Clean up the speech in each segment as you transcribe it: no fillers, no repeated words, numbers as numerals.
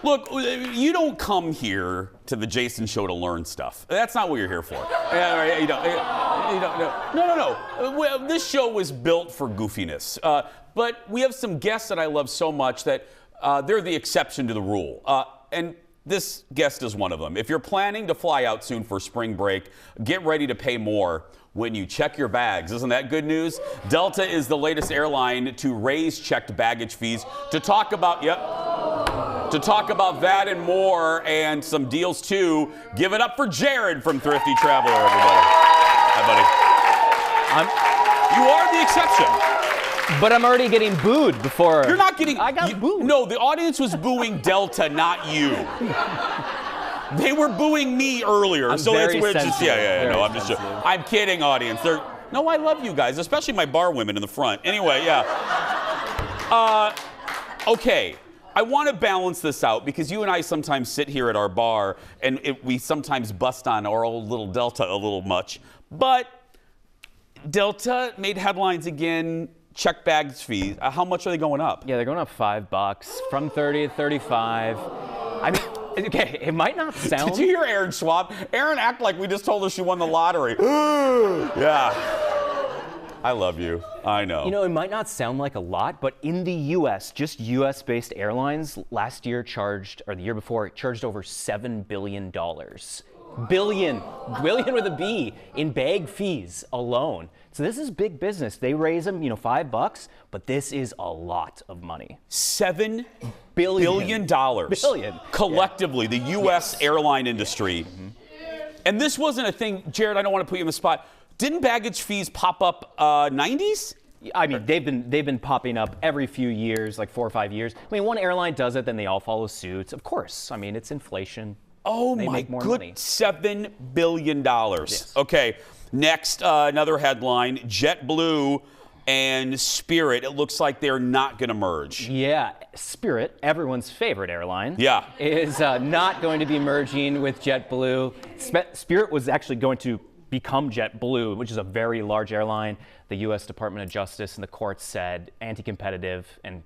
Look, you don't come here to the Jason Show to learn stuff. That's not what you're here for. No. This show was built for goofiness. But we have some guests that I love so much that they're the exception to the rule. And this guest is one of them. If you're planning to fly out soon for spring break, get ready to pay more when you check your bags. Isn't that good news? Delta is the latest airline to raise checked baggage fees. To talk about that and more, and some deals too, give it up for Jared from Thrifty Traveler, everybody. Hi, buddy. You are the exception. But I'm already getting booed before. You're not getting. I got booed. No, the audience was booing Delta, not you. They were booing me earlier, I'm so very that's where sensitive. No, I'm just joking. I'm kidding, audience. No, I love you guys, especially my bar women in the front. Anyway, yeah. Okay. I want to balance this out because you and I sometimes sit here at our bar and we sometimes bust on our old little Delta a little much. But Delta made headlines again. Check bags fees. How much are they going up? Yeah, they're going up $5 from 30 to 35. I mean, okay, it might not sound. Did you hear Aaron Schwab? Aaron act like we just told her she won the lottery. Yeah. I love you. I know. You know, it might not sound like a lot, but in the U.S., just U.S.-based airlines last year charged, or the year before, charged over $7 billion. Billion with a B in bag fees alone. So this is big business. They raise them, $5, but this is a lot of money. $7 billion. Collectively, the U.S. airline industry. Mm-hmm. And this wasn't a thing, Jared, I don't want to put you on the spot. Didn't baggage fees pop up 90s? I mean, they've been popping up every few years, like 4 or 5 years. I mean, one airline does it, then they all follow suit. Of course. I mean, it's inflation. Oh, my good money. $7 billion. Yes. Okay, next, another headline. JetBlue and Spirit, it looks like they're not going to merge. Yeah, Spirit, everyone's favorite airline, is not going to be merging with JetBlue. Spirit was actually going to become JetBlue, which is a very large airline. The U.S. Department of Justice and the courts said anti-competitive and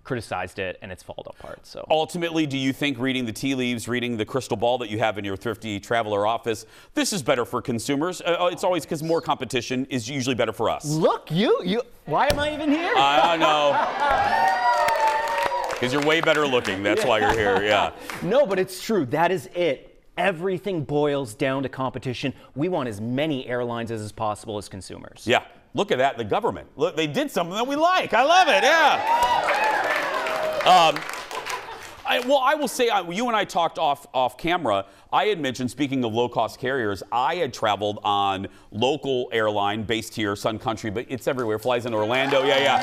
criticized it, and it's fallen apart. So ultimately, do you think reading the tea leaves, reading the crystal ball that you have in your Thrifty Traveler office, this is better for consumers? It's always because more competition is usually better for us. Look, you. Why am I even here? I know. Because you're way better looking. That's why you're here. Yeah. No, but it's true. That is it. Everything boils down to competition. We want as many airlines as possible as consumers. Yeah. Look at that, the government. Look, they did something that we like. I love it, yeah. I will say, you and I talked off camera. I had mentioned, speaking of low-cost carriers, I had traveled on local airline based here, Sun Country, but it's everywhere. Flies into Orlando, yeah.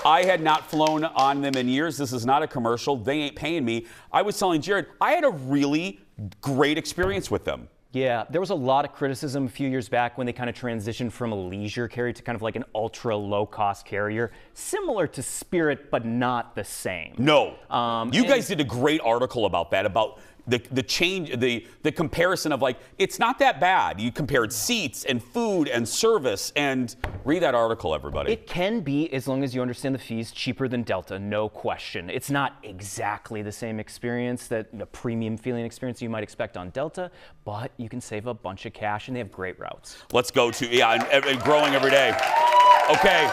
I had not flown on them in years. This is not a commercial. They ain't paying me. I was telling Jared, I had a really great experience with them. Yeah, there was a lot of criticism a few years back when they kind of transitioned from a leisure carrier to kind of like an ultra low-cost carrier, similar to Spirit, but not the same. No. You guys did a great article about that, about the change, the comparison of like, it's not that bad. You compared seats and food and service, and read that article, everybody. It can be, as long as you understand the fees, cheaper than Delta, no question. It's not exactly the same experience, that premium feeling experience you might expect on Delta, but you can save a bunch of cash, and they have great routes. Let's go to, and growing every day. Okay.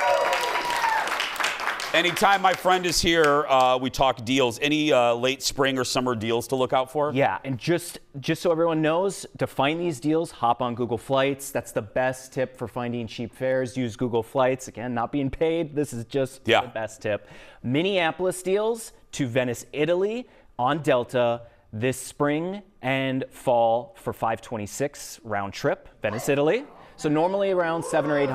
Anytime my friend is here, we talk deals. Any late spring or summer deals to look out for? Yeah, and just so everyone knows, to find these deals, hop on Google Flights. That's the best tip for finding cheap fares. Use Google Flights. Again, not being paid. This is just the best tip. Minneapolis deals to Venice, Italy on Delta this spring and fall for $526 round trip, Venice, Italy. So normally around $700 or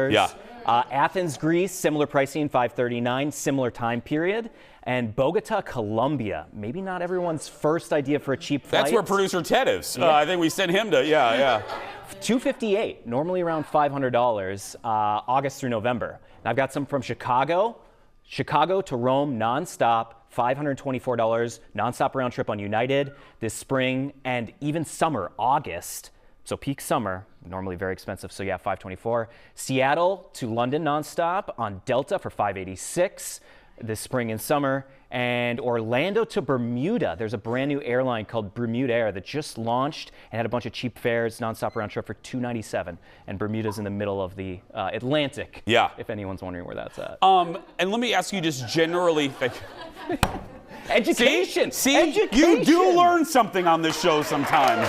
$800. Yeah. Athens, Greece, similar pricing, $539, similar time period. And Bogota, Colombia, maybe not everyone's first idea for a cheap flight. That's where producer Ted is. Yeah. I think we sent him to, $258, normally around $500, August through November. And I've got some from Chicago to Rome, nonstop, $524, nonstop round trip on United this spring, and even summer, August. So peak summer, normally very expensive, so yeah, $524. Seattle to London nonstop on Delta for $586 this spring and summer. And Orlando to Bermuda, there's a brand new airline called Bermuda Air that just launched and had a bunch of cheap fares, nonstop round trip for $297. And Bermuda's in the middle of the Atlantic. Yeah. If anyone's wondering where that's at. And let me ask you just generally. Education. See? Education. You do learn something on this show sometimes.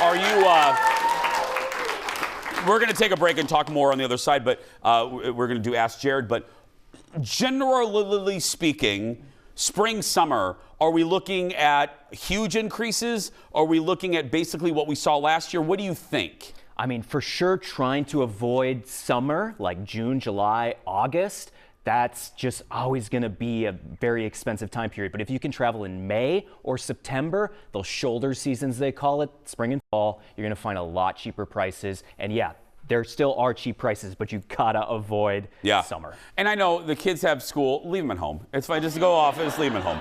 Are you? We're going to take a break and talk more on the other side, but we're going to do Ask Jared. But generally speaking, spring, summer, are we looking at huge increases? Are we looking at basically what we saw last year? What do you think? I mean, for sure, trying to avoid summer like June, July, August. That's just always going to be a very expensive time period. But if you can travel in May or September, those shoulder seasons they call it, spring and fall, you're going to find a lot cheaper prices. And yeah, there still are cheap prices, but you've got to avoid summer. And I know the kids have school. Leave them at home. It's fine. Just go off. Just leave them at home.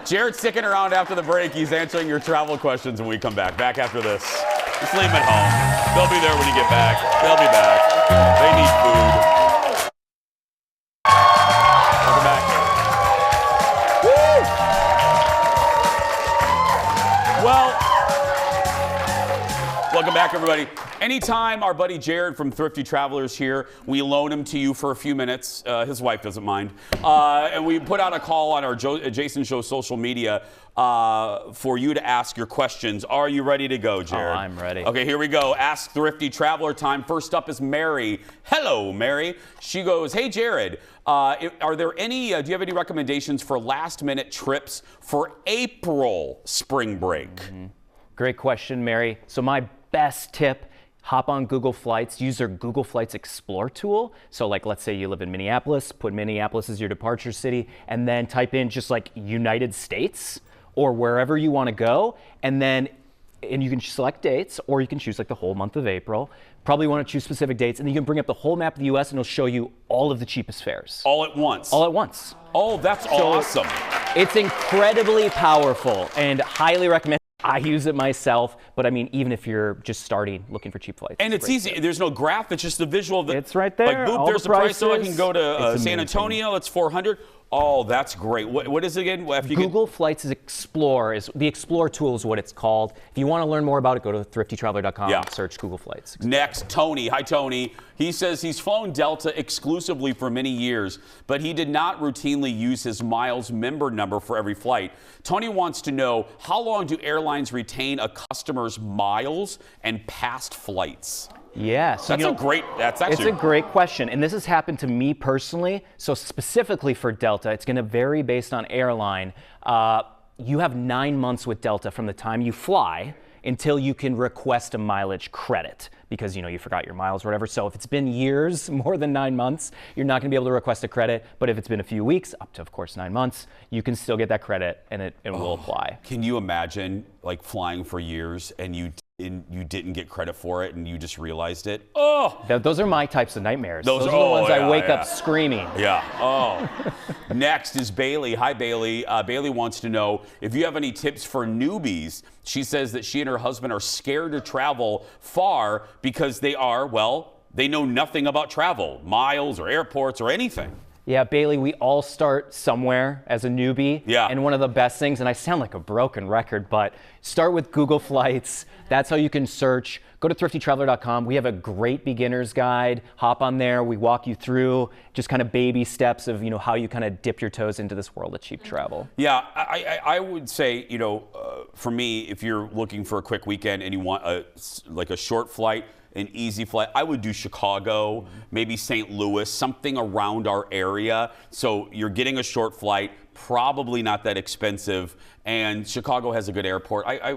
Jared's sticking around after the break. He's answering your travel questions when we come back. Back after this. Just leave them at home. They'll be there when you get back. They'll be back. They need food. Welcome back, everybody. Anytime our buddy Jared from Thrifty Traveler is here, we loan him to you for a few minutes. His wife doesn't mind. And we put out a call on our Jason Show social media for you to ask your questions. Are you ready to go, Jared? Oh, I'm ready. Okay, here we go. Ask Thrifty Traveler time. First up is Mary. Hello, Mary. She goes, hey, Jared, are there any, do you have any recommendations for last-minute trips for April spring break? Mm-hmm. Great question, Mary. So my best tip, hop on Google Flights, use their Google Flights Explore tool. So like, let's say you live in Minneapolis, put Minneapolis as your departure city, and then type in just like United States or wherever you want to go. And you can select dates, or you can choose like the whole month of April. Probably want to choose specific dates, and then you can bring up the whole map of the US and it'll show you all of the cheapest fares. All at once? All at once. Oh, that's awesome. It's incredibly powerful and highly recommended. I use it myself, but I mean, even if you're just starting looking for cheap flights. And it's easy. There's no graph. It's just the visual of the. It's right there. Like, boop, all there's the price, so I can go to San amazing. Antonio. That's $400. Oh, that's great. What is it again? Google Flights Explore the Explore tool is what it's called. If you want to learn more about it, go to thriftytraveler.com. Search Google Flights Explore. Next, Tony. Hi, Tony. He says he's flown Delta exclusively for many years, but he did not routinely use his miles member number for every flight. Tony wants to know, how long do airlines retain a customer's miles and past flights? Yeah, so that's it's a great question, and this has happened to me personally. So specifically for Delta, it's going to vary based on airline. You have 9 months with Delta from the time you fly until you can request a mileage credit because you forgot your miles or whatever. So if it's been years, more than 9 months, you're not going to be able to request a credit. But if it's been a few weeks, up to of course 9 months, you can still get that credit and it will apply. Can you imagine like flying for years and you didn't get credit for it and you just realized it? Oh! Those are my types of nightmares. Those are the ones I wake up screaming. Yeah. Oh. Next is Bailey. Hi, Bailey. Bailey wants to know if you have any tips for newbies. She says that she and her husband are scared to travel far because they know nothing about travel, miles or airports or anything. Yeah, Bailey, we all start somewhere as a newbie. Yeah. And one of the best things, and I sound like a broken record, but start with Google Flights. That's how you can search. Go to thriftytraveler.com. We have a great beginner's guide. Hop on there. We walk you through just kind of baby steps of how you kind of dip your toes into this world of cheap travel. Yeah, I would say, for me, if you're looking for a quick weekend and you want a short flight, an easy flight, I would do Chicago, maybe St. Louis, something around our area. So you're getting a short flight, probably not that expensive, and Chicago has a good airport. I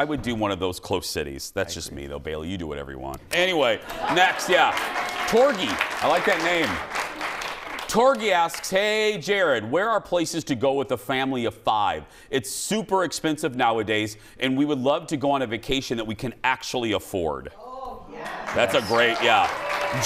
would do one of those close cities. That's just me though, Bailey. You do whatever you want. Anyway, next, Torgy. I like that name. Torgy asks, hey, Jared, where are places to go with a family of 5? It's super expensive nowadays, and we would love to go on a vacation that we can actually afford. That's a great,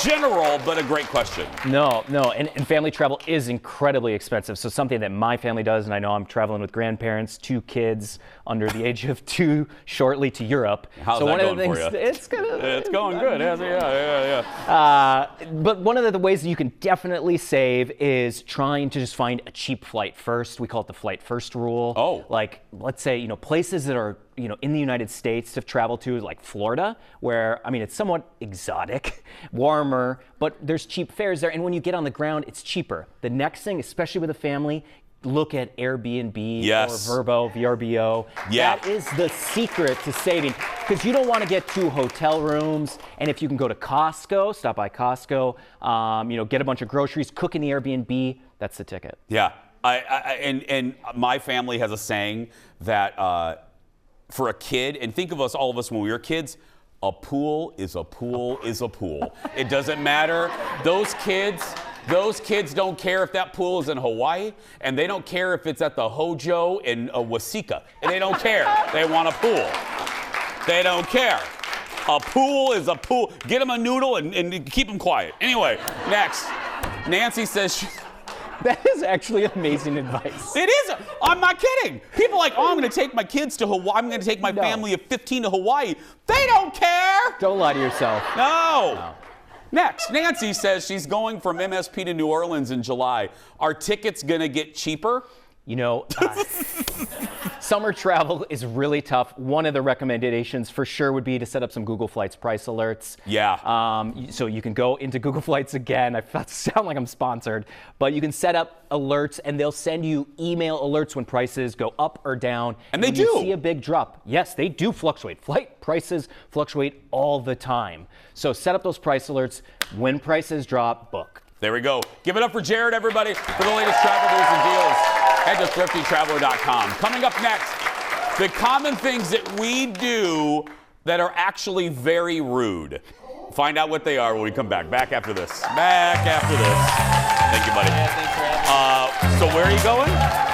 general, but a great question. No, and family travel is incredibly expensive. So something that my family does, and I know I'm traveling with grandparents, 2 kids under the age of 2, shortly to Europe. How's so that one going of the things, for you? it's going good. Yeah. But one of the ways that you can definitely save is trying to just find a cheap flight first. We call it the flight first rule. Oh. Like, let's say, places that are, in the United States to travel to, like Florida, where, it's somewhat exotic, warmer, but there's cheap fares there. And when you get on the ground, it's cheaper. The next thing, especially with a family, look at Airbnb Yes. or VRBO. Yeah. That is the secret to saving, because you don't want to get 2 hotel rooms. And if you can go to Costco, stop by Costco, get a bunch of groceries, cook in the Airbnb, that's the ticket. Yeah. And my family has a saying that for a kid, and think of all of us when we were kids, a pool is a pool is a pool. It doesn't matter. Those kids don't care if that pool is in Hawaii, and they don't care if it's at the Hojo in Wasika. And they don't care. They want a pool. They don't care. A pool is a pool. Get them a noodle and keep them quiet. Anyway, next. Nancy says That is actually amazing advice. It is. I'm not kidding. People are like, I'm going to take my kids to Hawaii. I'm going to take my family of 15 to Hawaii. They don't care. Don't lie to yourself. No. Next, Nancy says she's going from MSP to New Orleans in July. Are tickets going to get cheaper? Summer travel is really tough. One of the recommendations for sure would be to set up some Google Flights price alerts. Yeah. So you can go into Google Flights again. I sound like I'm sponsored, but you can set up alerts and they'll send you email alerts when prices go up or down. And they when do. You see a big drop. Yes, they do fluctuate. Flight prices fluctuate all the time. So set up those price alerts. When prices drop, book. There we go. Give it up for Jared, everybody, for the latest travel news and deals. Head to thriftytraveler.com. Coming up next, the common things that we do that are actually very rude. Find out what they are when we come back. Back after this. Thank you, buddy. Yeah, thanks for having me. So where are you going?